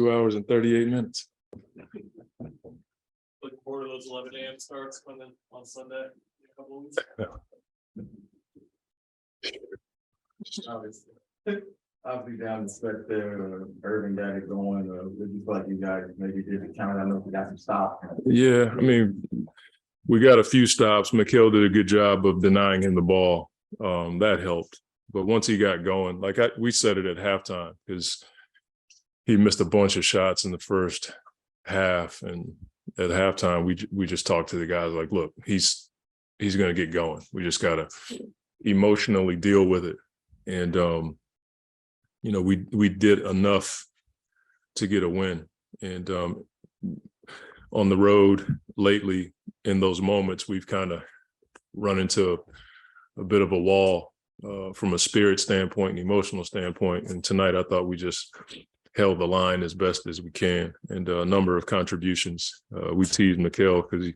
2 hours and 38 minutes. Looking forward to those 11 a.m. starts coming on Sunday in a couple of weeks. Obviously down the stretch there, Irving got it going, it just like you guys maybe did the count. I know we got some stops. Yeah, I mean, we got a few stops. Mikal did a good job of denying him the ball. That helped. But once he got going, we said it at halftime because he missed a bunch of shots in the first half. And at halftime, we just talked to the guys like, look, he's going to get going. We just got to emotionally deal with it. And, we did enough to get a win. And on the road lately, in those moments, we've kind of run into a bit of a wall from a spirit standpoint and emotional standpoint. And tonight, I thought we just held the line as best as we can. And a number of contributions. We teased Mikal because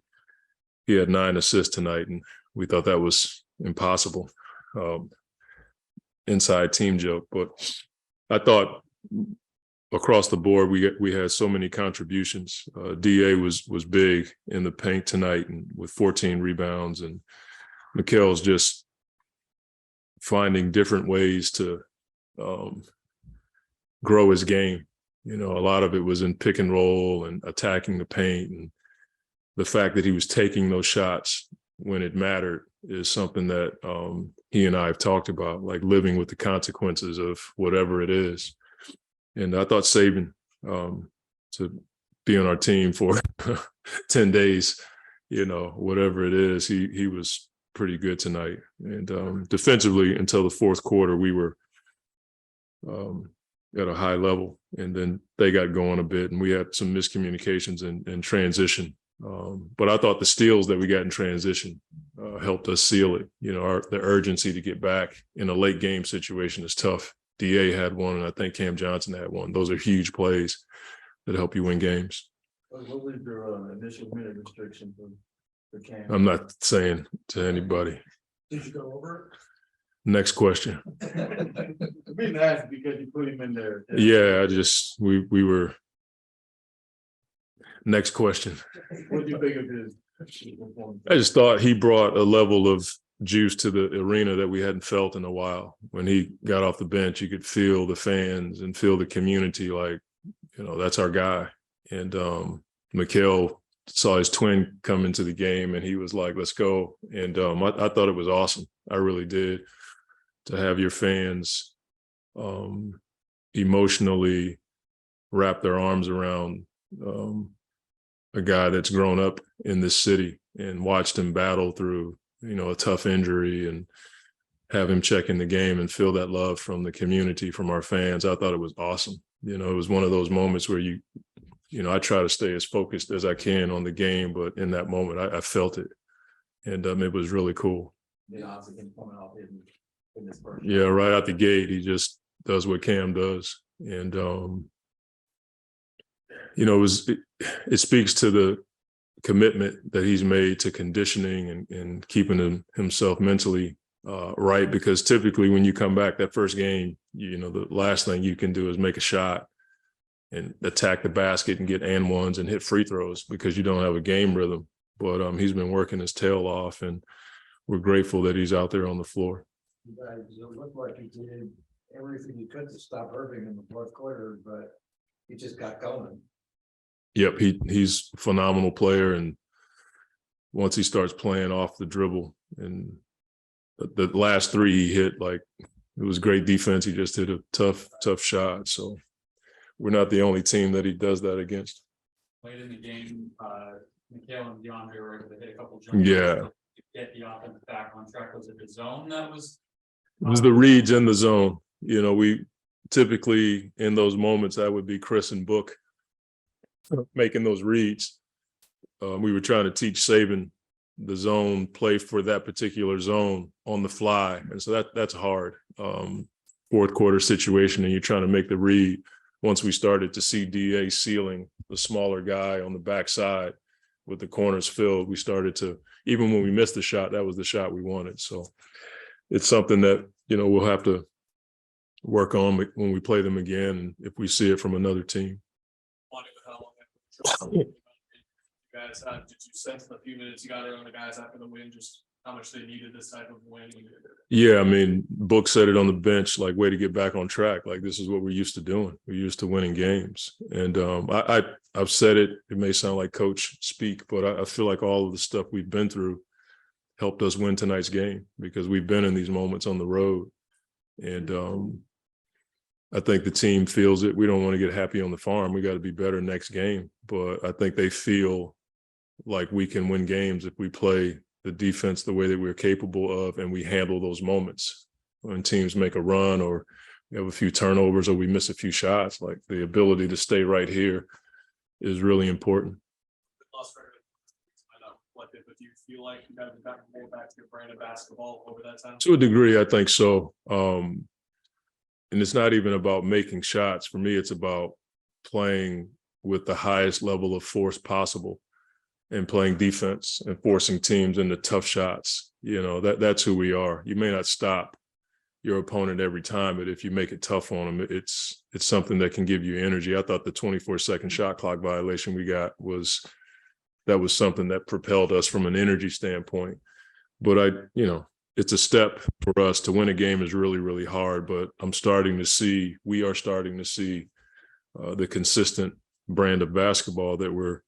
he had 9 assists tonight, and we thought that was impossible. Inside team joke, but I thought across the board we had so many contributions. Da was big in the paint tonight and with 14 rebounds, and Mikal's just finding different ways to grow his game. A lot of it was in pick and roll and attacking the paint, and the fact that he was taking those shots when it mattered is something that he and I have talked about, like living with the consequences of whatever it is. And I thought Saban, to be on our team for 10 days, whatever it is, he was pretty good tonight. And defensively, until the fourth quarter, we were at a high level, and then they got going a bit, and we had some miscommunications in transition. But I thought the steals that we got in transition helped us seal it. The urgency to get back in a late game situation is tough. Da had one, and I think Cam Johnson had one. Those are huge plays that help you win games. What was your initial minute restriction for Cam? I'm not saying to anybody. Did you go over it? Next question. The reason I asked because you put him in there. Yeah, we were. Next question. What do you think of his performance? I just thought he brought a level of juice to the arena that we hadn't felt in a while. When he got off the bench, you could feel the fans and feel the community like, that's our guy. And Mikal saw his twin come into the game, and he was like, let's go. And I thought it was awesome. I really did. To have your fans emotionally wrap their arms around a guy that's grown up in this city and watched him battle through, a tough injury, and have him check in the game and feel that love from the community, from our fans. I thought it was awesome. It was one of those moments where I try to stay as focused as I can on the game, but in that moment, I felt it, and it was really cool. Yeah, right out the gate, he just does what Cam does, and it speaks to the commitment that he's made to conditioning and keeping himself mentally right, because typically when you come back that first game, the last thing you can do is make a shot and attack the basket and get and ones and hit free throws because you don't have a game rhythm. But he's been working his tail off, and we're grateful that he's out there on the floor. You guys, it looked like he did everything he could to stop Irving in the fourth quarter, but he just got going. Yep, he's a phenomenal player, and once he starts playing off the dribble, and the last 3 he hit, it was great defense. He just hit a tough shot. So we're not the only team that he does that against. Late in the game, Mikal and DeAndre were able to hit a couple jumps. Yeah. To get the offense back on track. Was it the zone that was? It was the reads in the zone. We typically in those moments, that would be Chris and Book making those reads. We were trying to teach Saban the zone play for that particular zone on the fly. And so that's hard. Fourth quarter situation, and you're trying to make the read. Once we started to see DA sealing the smaller guy on the backside with the corners filled, we started to, even when we missed the shot, that was the shot we wanted. So it's something that, we'll have to work on when we play them again, and if we see it from another team. Guys, did you sense the few minutes you got around the guys after the win, just how much they needed this type of win? Yeah, I mean, Book said it on the bench, like, way to get back on track. Like, this is what we're used to doing. We're used to winning games. And I've said it, it may sound like coach speak, but I feel like all of the stuff we've been through helped us win tonight's game because we've been in these moments on the road. And I think the team feels it. We don't want to get happy on the farm. We got to be better next game. But I think they feel like we can win games if we play the defense the way that we're capable of and we handle those moments when teams make a run or we have a few turnovers or we miss a few shots. Like, the ability to stay right here is really important. But do you feel like you got more back to your brand of basketball over that time? To a degree, I think so. And it's not even about making shots. For me, it's about playing with the highest level of force possible and playing defense and forcing teams into tough shots. You know, that's who we are. You may not stop your opponent every time, but if you make it tough on them, it's something that can give you energy. I thought the 24-second shot clock violation we got was something that propelled us from an energy standpoint. But it's a step for us. To win a game is really, really hard, but we are starting to see the consistent brand of basketball that we're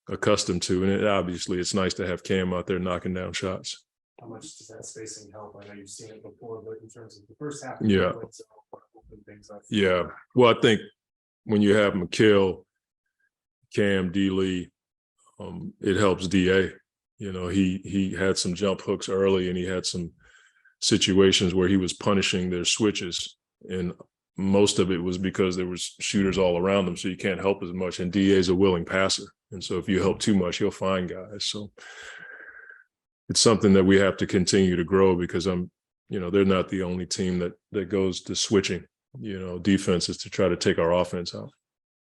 accustomed to. And obviously it's nice to have Cam out there knocking down shots. How much does that spacing help? I know you've seen it before, but in terms of the first half, Yeah. Yeah. Well, I think when you have McHale, Cam, D-Lee, it helps DA. You know, he had some jump hooks early and he had some situations where he was punishing their switches. And most of it was because there was shooters all around him, so you can't help as much. And DA is a willing passer. And so if you help too much, he'll find guys. So it's something that we have to continue to grow because they're not the only team that goes to switching, defense is to try to take our offense out.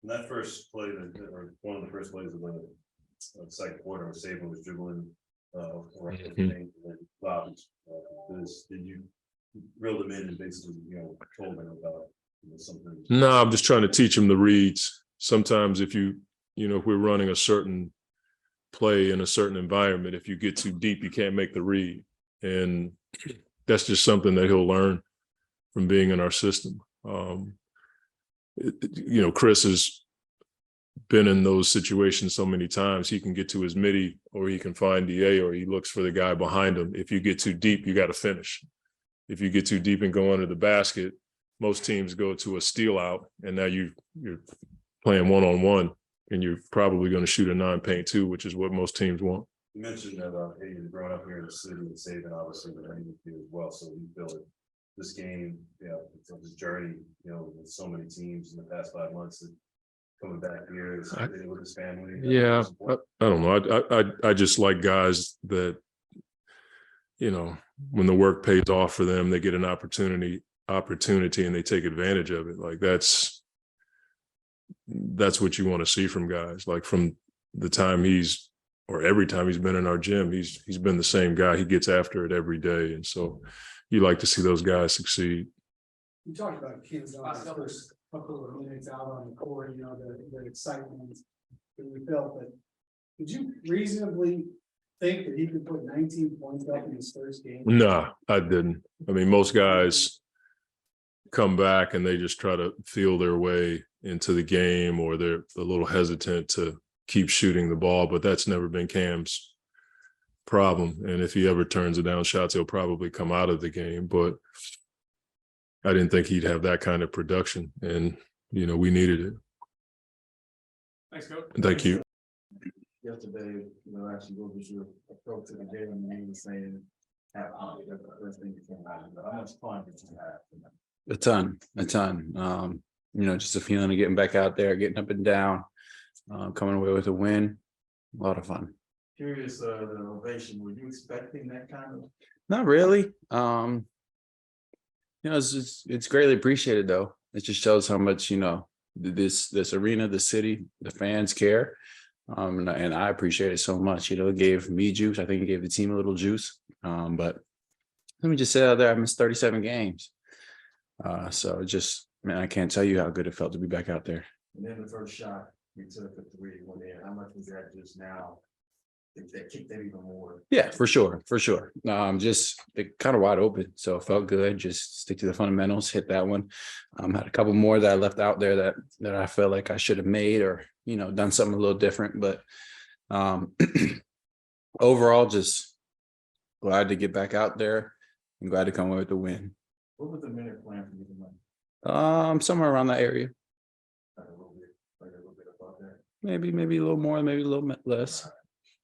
And that first play, or one of the first plays of the second quarter, where Saban was dribbling around the thing, and then lobbed. Did you reel them in and basically, told them about something? No, I'm just trying to teach them the reads. Sometimes if if we're running a certain play in a certain environment, if you get too deep, you can't make the read. And that's just something that he'll learn from being in our system. Chris has been in those situations so many times. He can get to his midi, or he can find DA, or he looks for the guy behind him. If you get too deep, you got to finish. If you get too deep and go under the basket, most teams go to a steal out, and now you're playing one-on-one, and you're probably going to shoot a 9-paint too, which is what most teams want. You mentioned that Ayton growing up here in the city and Saban obviously the as well. So you feel that this game, this journey, with so many teams in the past 5 months, and coming back here with his family. Yeah, I don't know. I just like guys that, when the work pays off for them, they get an opportunity and they take advantage of it. Like that's what you want to see from guys. Like from the time every time he's been in our gym, he's been the same guy. He gets after it every day. And so you like to see those guys succeed. You talked about kids first couple of minutes out on the court, the excitement that we felt, but did you reasonably think that he could put 19 points up in his first game? No, I didn't. I mean, most guys come back and they just try to feel their way into the game, or they're a little hesitant to keep shooting the ball, but that's never been Cam's problem. And if he ever turns it down shots, he'll probably come out of the game. But I didn't think he'd have that kind of production, and we needed it. Thanks, Coach. Thank you. Yesterday, actually, what was your approach to the game? And you were saying, that's the first thing that came out. How much fun did you have? A ton. Just a feeling of getting back out there, getting up and down, coming away with a win. A lot of fun. Curious, the ovation, were you expecting that kind of? Not really. It's greatly appreciated though. It just shows how much, this arena, the city, the fans care. And I appreciate it so much. It gave me juice. I think it gave the team a little juice. But let me just say out there, I missed 37 games. So I can't tell you how good it felt to be back out there. And then the first shot, we took the 3 went in, how much was that just now? If they kicked that even more? Yeah, for sure, for sure. Just kind of wide open, so it felt good. Just stick to the fundamentals, hit that one. Had a couple more that I left out there that I felt like I should have made or done something a little different. But overall, just glad to get back out there and glad to come away with the win. What was the minute plan for you tonight? Somewhere around that area, Like a little bit above that? maybe a little more, maybe a little bit less.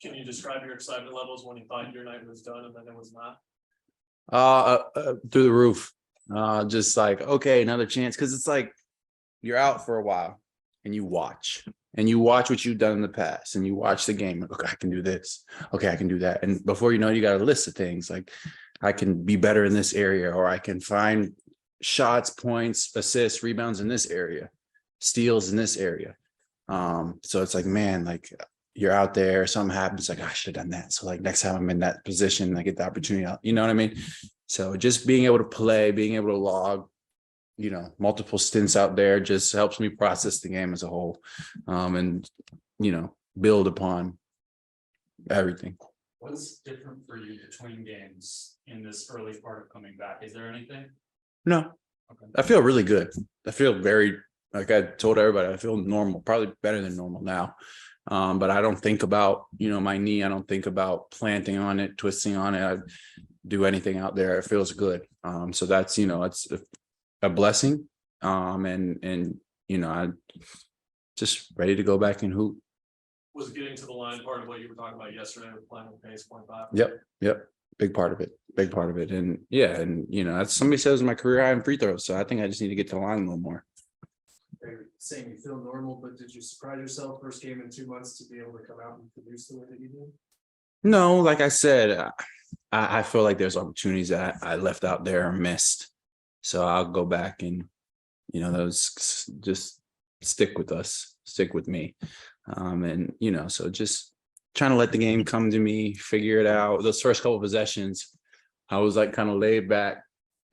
Can you describe your excitement levels when you thought your night was done and then it was not? Through the roof. Just like, okay, another chance, because it's like you're out for a while and you watch what you've done in the past and you watch the game. Like, okay, I can do this. Okay, I can do that. And before you know it, you got a list of things like I can be better in this area, or I can find shots, points, assists, rebounds in this area, steals in this area. So it's like, man, like you're out there, something happens, like I should have done that. So like next time I'm in that position, I get the opportunity, you know what I mean? So just being able to play, being able to log, multiple stints out there just helps me process the game as a whole, and build upon everything. What's different for you between games in this early part of coming back? Is there anything? No, Okay. I feel really good. I feel very, like I told everybody, I feel normal, probably better than normal now. But I don't think about, my knee. I don't think about planting on it, twisting on it. I do anything out there. It feels good. So that's, it's a blessing. And I just ready to go back and hoop. Was getting to the line part of what you were talking about yesterday with playing with pace 0.5? Yep. Big part of it. And yeah. And, that's somebody says my career high in free throws. So I think I just need to get to the line a little more. You're saying you feel normal, but did you surprise yourself first game in 2 months to be able to come out and produce the way that you did? No, like I said, I feel like there's opportunities that I left out there or missed. So I'll go back and, those just stick with me. And, so just trying to let the game come to me, figure it out. Those first couple of possessions, I was like kind of laid back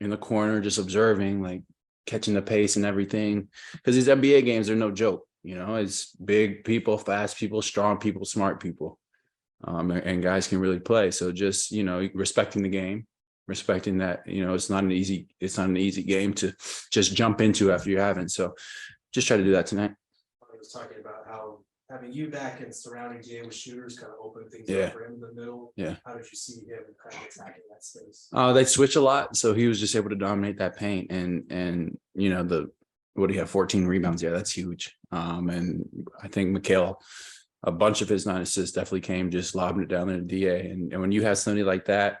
in the corner, just observing, like catching the pace and everything. Because these NBA games are no joke. It's big people, fast people, strong people, smart people. And guys can really play. So just, respecting the game, respecting that, it's not an easy game to just jump into after you haven't. So just try to do that tonight. I was talking about how having you back and surrounding Jay with shooters kind of opened things Yeah. up for him in the middle. Yeah. How did you see him kind of attacking that space? They switch a lot. So he was just able to dominate that paint and what do you have, 14 rebounds? Yeah, that's huge. And I think Mikhail, a bunch of his 9 assists definitely came just lobbing it down in the DA. And when you have somebody like that,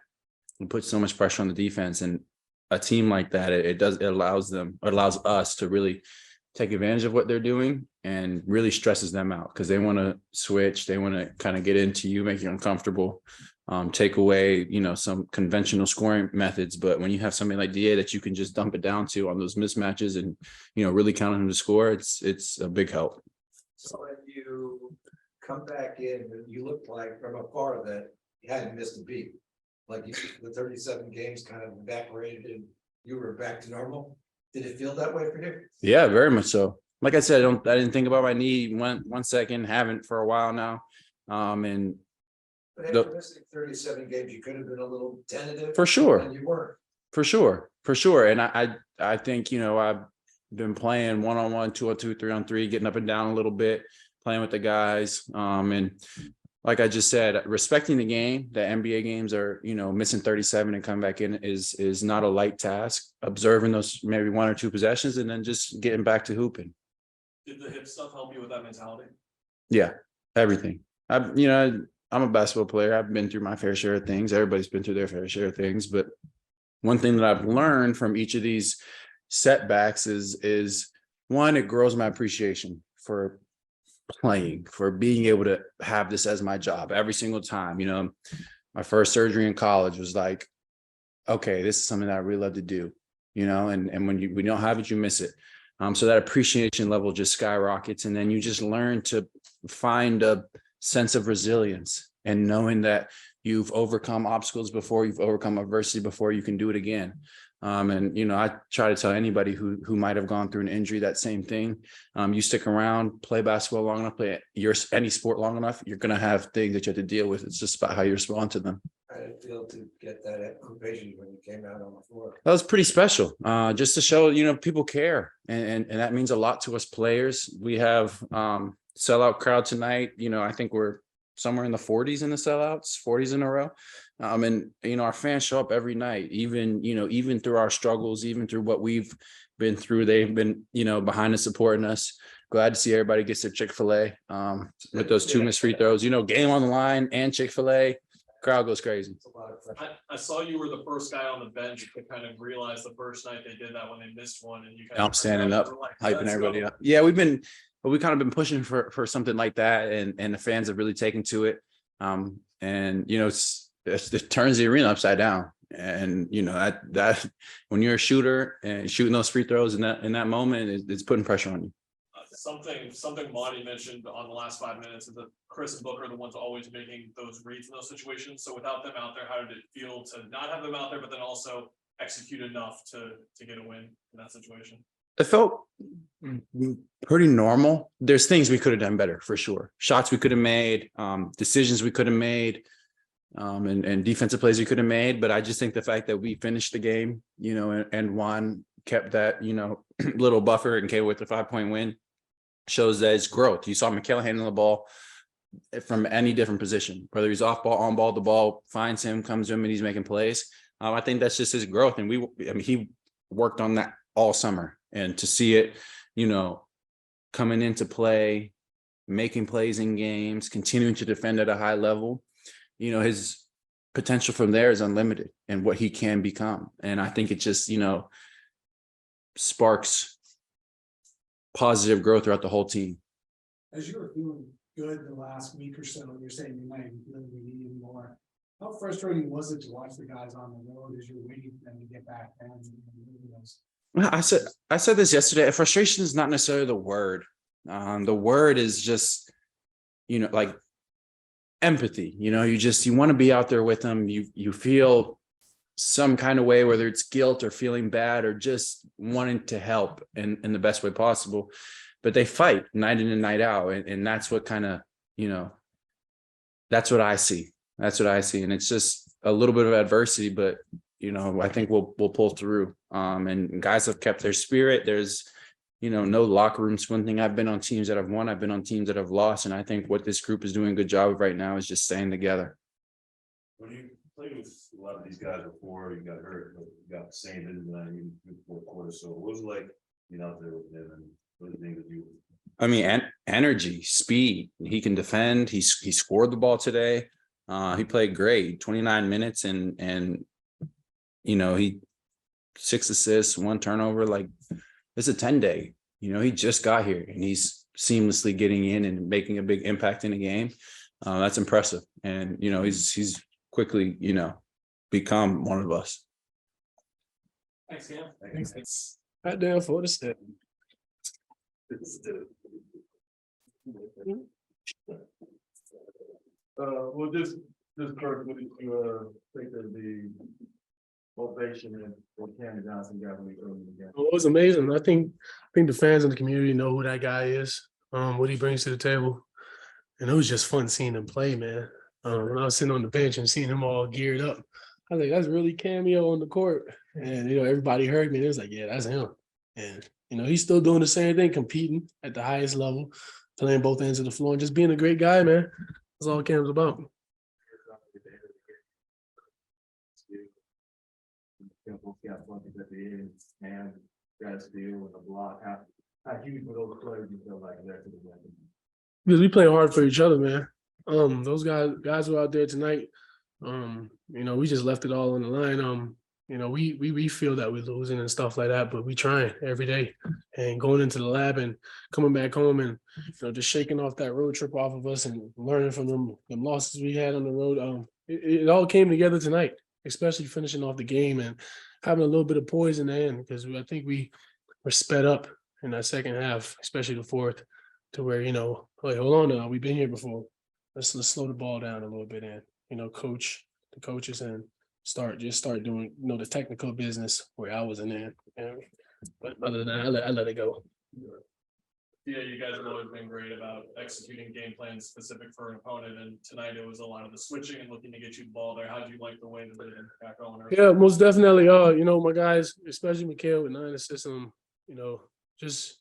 it puts so much pressure on the defense, and a team like that, it allows us to really take advantage of what they're doing and really stresses them out because they want to switch. They want to kind of get into you, make you uncomfortable, take away, some conventional scoring methods. But when you have somebody like DA that you can just dump it down to on those mismatches and, really count on him to score, it's a big help. So when you come back in, you look like from a part of that, you hadn't missed a beat. Like the 37 games kind of evaporated and you were back to normal. Did it feel that way for you? Yeah, very much so. Like I said, I didn't think about my knee one second, haven't for a while now. And But after missing 37 games, you could have been a little tentative. For sure. And you weren't. For sure. And I think, I've been playing 1-on-1, 2-on-2, 3-on-3, getting up and down a little bit, playing with the guys. And like I just said, respecting the game. The NBA games are, missing 37 and come back in is not a light task. Observing those maybe 1 or 2 possessions and then just getting back to hooping. Did the hip stuff help you with that mentality? Yeah, everything. I'm a basketball player. I've been through my fair share of things. Everybody's been through their fair share of things. But one thing that I've learned from each of these setbacks is one, it grows my appreciation for playing, for being able to have this as my job every single time. My first surgery in college was like, okay, this is something that I really love to do, and when we don't have it, you miss it. So that appreciation level just skyrockets. And then you just learn to find a sense of resilience and knowing that you've overcome obstacles before, you've overcome adversity before, you can do it again. And, you know, I try to tell anybody who might have gone through an injury, that same thing. You stick around, play basketball long enough, play any sport long enough, you're going to have things that you have to deal with. It's just about how you respond to them. I didn't feel to get that ovation when you came out on the floor. That was pretty special, just to show, you know, people care. And that means a lot to us players. We have sellout crowd tonight. You know, I think we're somewhere in the 40s in the sellouts, 40s in a row. And, you know, our fans show up every night, even through our struggles, even through what we've been through. They've been, you know, behind us, supporting us. Glad to see everybody gets their Chick-fil-A with those 2 missed free throws, you know, game on the line and Chick-fil-A. Crowd goes crazy. It's a lot of pressure. I saw you were the first guy on the bench to kind of realize the first night they did that when they missed one, and you. I'm standing up, were like, hyping "Let's everybody go." up. Yeah, we kind of been pushing for something like that, and the fans have really taken to it. And you know, it turns the arena upside down. And you know that when you're a shooter and shooting those free throws in that moment, it's putting pressure on you. Something Monty mentioned on the last 5 minutes is that Chris and Booker are the ones always making those reads in those situations. So without them out there, how did it feel to not have them out there, but then also execute enough to get a win in that situation? It felt pretty normal. There's things we could have done better for sure. Shots we could have made, decisions we could have made, and defensive plays we could have made. But I just think the fact that we finished the game, you know, and Juan kept that, you know, little buffer and came with a 5-point win shows that it's growth. You saw Mikhail handling the ball from any different position, whether he's off ball, on ball, the ball finds him, comes to him, and he's making plays. I think that's just his growth. And he worked on that all summer, and to see it, you know, coming into play, making plays in games, continuing to defend at a high level, you know, his potential from there is unlimited and what he can become. And I think it just, you know, sparks positive growth throughout the whole team. As you were feeling good the last week or so, you're saying you might be feeling we need more. How frustrating was it to watch the guys on the road as you're waiting for them to get back down? I said this yesterday. Frustration is not necessarily the word. The word is just, you know, like empathy. You know, you want to be out there with them. You feel some kind of way, whether it's guilt or feeling bad or just wanting to help in the best way possible. But they fight night in and night out. And that's what kind of, you know, that's what I see. That's what I see. And it's just a little bit of adversity, but, you know, I think we'll pull through. And guys have kept their spirit. There's, you know, no locker rooms. One thing, I've been on teams that have won. I've been on teams that have lost. And I think what this group is doing a good job of right now is just staying together. When you played with a lot of these guys before you got hurt, but you got the same in the 4th quarter. So what was it like, you know, out there with them, and what are the things that you? I mean, energy, speed. He can defend. He scored the ball today. He played great, 29 minutes, and you know, he 6 assists, 1 turnover. Like, it's a 10-day. You know, he just got here and he's seamlessly getting in and making a big impact in the game. That's impressive. And you know, he's quickly, you know, become one of us. Thanks, Cam. Thanks. Right down for the step. Well, just Kirk, what did you think of the ovation and what Cam Johnson got when he early in the game? Well, it was amazing. I think the fans in the community know who that guy is, what he brings to the table. And it was just fun seeing him play, man. When I was sitting on the bench and seeing him all geared up, I was like, that's really Cameo on the court. And, you know, everybody heard me. And it was like, yeah, that's him. And, you know, he's still doing the same thing, competing at the highest level, playing both ends of the floor and just being a great guy, man. That's all Cam's about. And got steal and a block. How huge were those players you feel like there to the win? Because we play hard for each other, man. Those guys were out there tonight. You know, we just left it all on the line. You know, we feel that we're losing and stuff like that, but we trying every day and going into the lab and coming back home and, you know, just shaking off that road trip off of us and learning from them losses we had on the road. It all came together tonight, especially finishing off the game and having a little bit of poise in the end, because I think we were sped up in that second half, especially the 4th, to where, you know, like, hold on now, we've been here before. Let's slow the ball down a little bit and, you know, coach the coaches and start doing, the technical business where I wasn't in. But other than that, I let it go. Yeah, you guys have always been great about executing game plans specific for an opponent, and tonight it was a lot of the switching and looking to get you the ball there. How do you like the way that they got going? Yeah, most definitely. My guys, especially Mikhail with 9 assists, just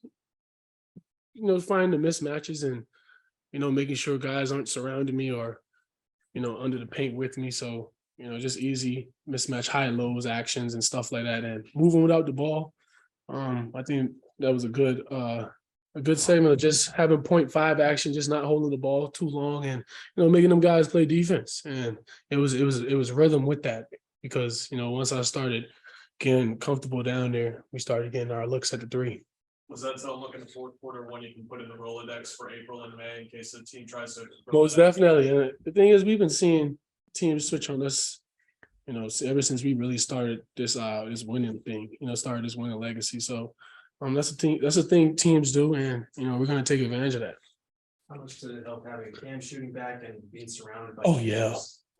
finding the mismatches and making sure guys aren't surrounding me or under the paint with me. So just easy mismatch, high and lows actions and stuff like that, and moving without the ball. I think that was a good segment of just having 0.5 action, just not holding the ball too long, and making them guys play defense. And it was rhythm with that, because once I started getting comfortable down there, we started getting our looks at the three. Was that so look in the fourth quarter when you can put in the Rolodex for April and May in case the team tries to? Most definitely. And the thing is, we've been seeing teams switch on us, ever since we really started this winning thing, started this winning legacy. So that's the thing teams do, and we're gonna take advantage of that. How much did it help having Cam shooting back and being surrounded by? Oh yeah.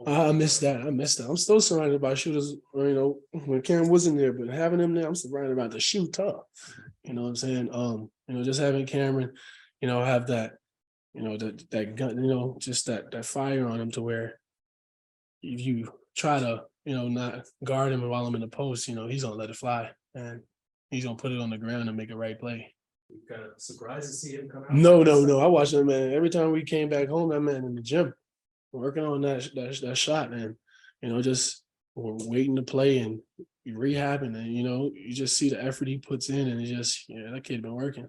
I missed that. I'm still surrounded by shooters, when Cam wasn't there, but having him there, I'm surrounded by the shoot tough. You know what I'm saying? Just having Cameron, have that, that gun, just that fire on him, to where if you try to, not guard him while I'm in the post, he's gonna let it fly, and he's gonna put it on the ground and make a right play. You kind of surprised to see him come out. No. I watched that man every time we came back home. That man in the gym working on that shot, and just waiting to play and rehabbing, and you just see the effort he puts in, and that kid been working.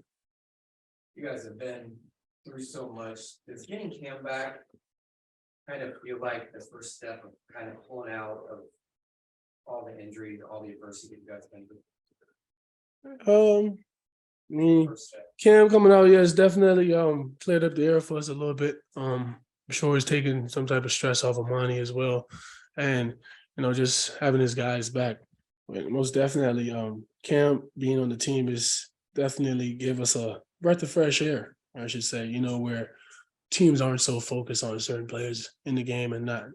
You guys have been through so much. Does getting Cam back kind of feel like the first step of kind of pulling out of all the injuries, all the adversity you guys been through? I mean, First step. Cam coming out, yes, definitely cleared up the air for us a little bit. I'm sure it's taking some type of stress off of Monty as well, and just having his guys back. But most definitely, Cam being on the team is definitely give us a breath of fresh air, I should say. Where teams aren't so focused on certain players in the game and not,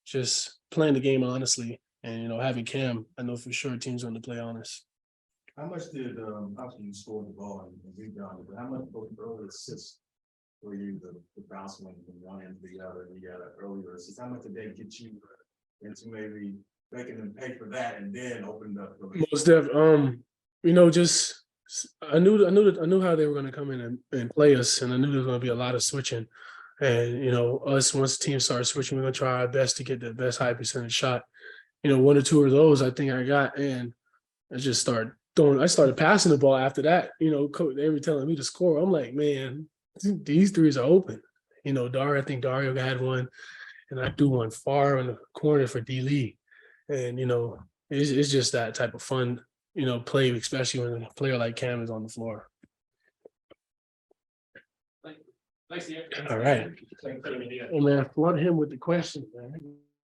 just playing the game honestly. And having Cam, I know for sure teams want to play honest. How much did, obviously you scored the ball and rebounded, but how much of those early assists were you the bouncing from one end to the other, and you got an earlier assist? How much did they get you into maybe making them pay for that and then opened up? Most def, just I knew how they were going to come in and play us, and I knew there was going to be a lot of switching. And us, once the team started switching, we're going to try our best to get the best high percentage shot. 1 or 2 of those I think I got, and I just started throwing. I started passing the ball after that. Coach, they were telling me to score. I'm like, man, these threes are open. I think Dario had one, and I threw one far in the corner for D Lee. And it's just that type of fun, play, especially when a player like Cam is on the floor. Thanks, Ian. All right. Thanks for the media. Hey man, flood him with the questions, man.